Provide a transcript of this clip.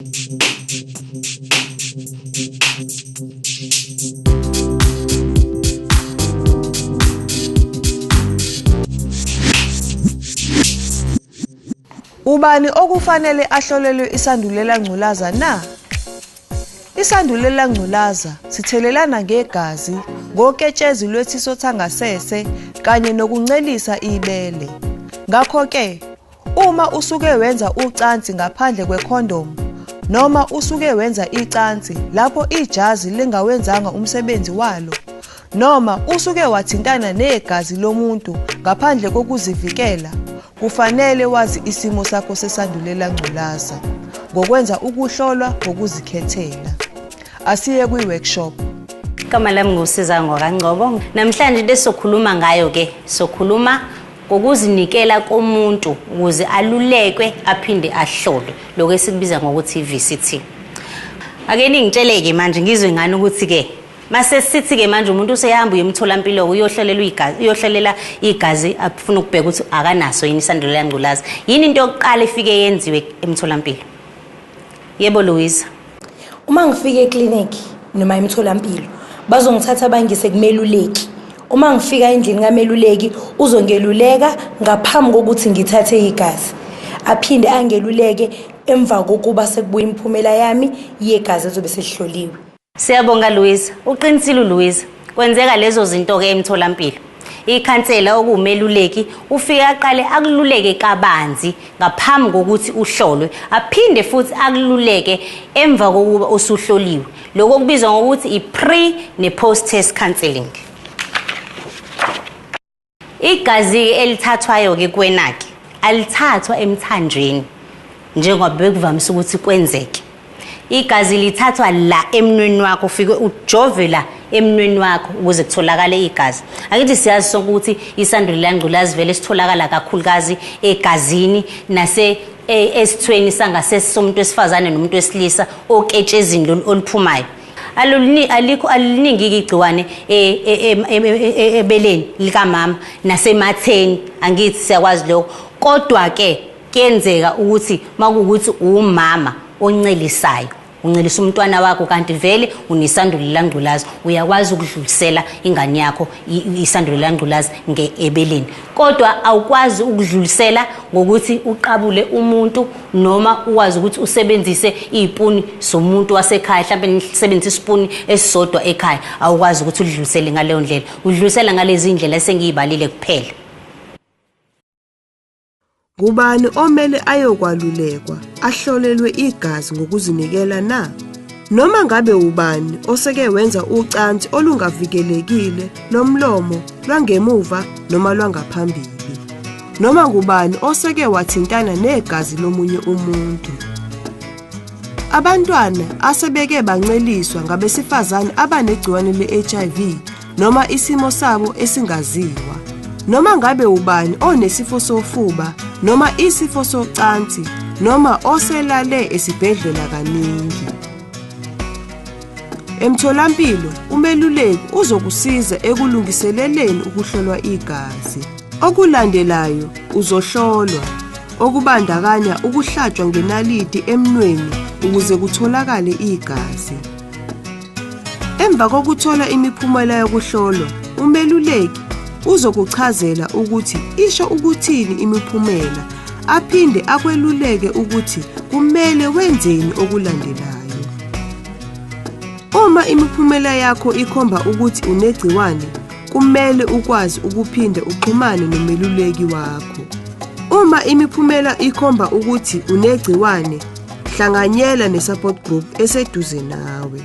Ubani okufanele ahlolelwe isandulela ngculaza na? Isandulela ngculaza sithelelana ngegazi, ngoketshezi lwethiso thangasese kanye nokuncelisa ibele. Ngakho ke, uma usuke wenza ucansi ngaphandle kwekhondomu noma usuke wenza icansi lapho ijazi lingawenzanga umsebenzi walo, noma usuke wathintana negazi lomuntu ngaphandle kokuzivikela, kufanele wazi isimo sakho sesandulela ngculaza ngokwenza ukuhlolwa ngokuzikhethela. Asiye kwi-workshop. Igama lami nguSizango kaNgcobo. Namhlanje lesokhuluma ngayo ke, sokhuluma ngokuzinikela komuntu ukuze alulekwe aphinde ahlolwe, lokho esikubiza ngokuthi i-VCT. Ake ningitsheleke manje ngizwe ngani ukuthi ke mase sithi ke manje umuntu usehamba uyemtholampilo uyohlelela igazi afuna ukubheka ukuthi akanaso yini isandulela ngculaza. Yini into yokuqala ifike yenziwe emtholampilo? Yebo Louise. Uma ngifike eklinikhi noma emtholampilo bazongithatha bangise kumeluleki. Uma ngifika endlini kameluleki uzongeluleka ngaphambi kokuthi ngithathe igazi. Aphinde angeluleke emva kokuba sekubuya imiphumela yami yegazi ezobe sehloliwe. Siyabonga Louise. Uqinisile Louise. Kwenzeka lezo zinto ke emtholampilo. Ikhansela okumeluleki ufika aqale akululeke kabanzi ngaphambi kokuthi uhlolwe, aphinde futhi akululeke emva kokuba usuhloliwe. Lokho kubizwa ngokuthi i-pre ne post test counseling. Igazi elithathwayo ke kwenake alithathwa emthanjweni njengoba bekuvamise ukuthi kwenzeke. Igazi lithathwa la emnweni wakho, ufike ujove la emnweni wakho ukuze kutholakale igazi. Akithi siyazi sonke ukuthi isandulela ngculaza vele sitholakala kakhulukazi egazini nase esithweni sangasese somuntu wesifazane nomuntu wesilisa oketshezini oluphumayo. Aliningi igciwane ebeleni likamama nasematheni, angithi siyakwazi lokho. Kodwa ke kuyenzeka ukuthi makuwukuthi umama oncelisayo uncelisa umntwana wakho kanti vele unesandulela ngculaza, uyakwazi ukudlulisela ingane yakho isandulela ngculaza ngeebeleni. Kodwa awukwazi ukudlulisela ngokuthi uqabule umuntu noma ukwazi ukuthi usebenzise izipuni somuntu wasekhaya, mhlawumbe nisebenzise isipuni esisodwa ekhaya. Awukwazi ukuthi udlulisele ngaleyo ndlela, udlulisela ngalezi indlela esengiyibalile kuphela. Ngubani omele ayokwalulekwa ahlolelwe igazi ngokuzinikela na? Noma ngabe ubani oseke wenza ucansi olungavikelekile lomlomo lwangemuva noma lwangaphambili? Noma ngubani oseke wathintana negazi lomunye umuntu? Abantwana asebeke banceliswa ngabesifazane abanegciwane le-HIV noma isimo sabo esingaziwa? Noma ngabe ubani onesifo sofuba noma isifo socansi noma oselale esibhedlela kaningi? Emtholampilo umeluleki uzokusiza ekulungiseleleni ukuhlolwa igazi. Okulandelayo uzohlolwa, okubandakanya ukuhlatshwa ngenaliti emnweni ukuze kutholakale igazi. Emva kokuthola imiphumela yokuhlolwa, umeluleki uzokuchazela ukuthi isho ukuthini imiphumela, aphinde akweluleke ukuthi kumele wenzeni okulandelayo. Uma imiphumela yakho ikhomba ukuthi unegciwane, kumele ukwazi ukuphinde uxhumane nomeluleki wakho. Uma imiphumela ikhomba ukuthi unegciwane, hlanganyela ne-support group eseduze nawe.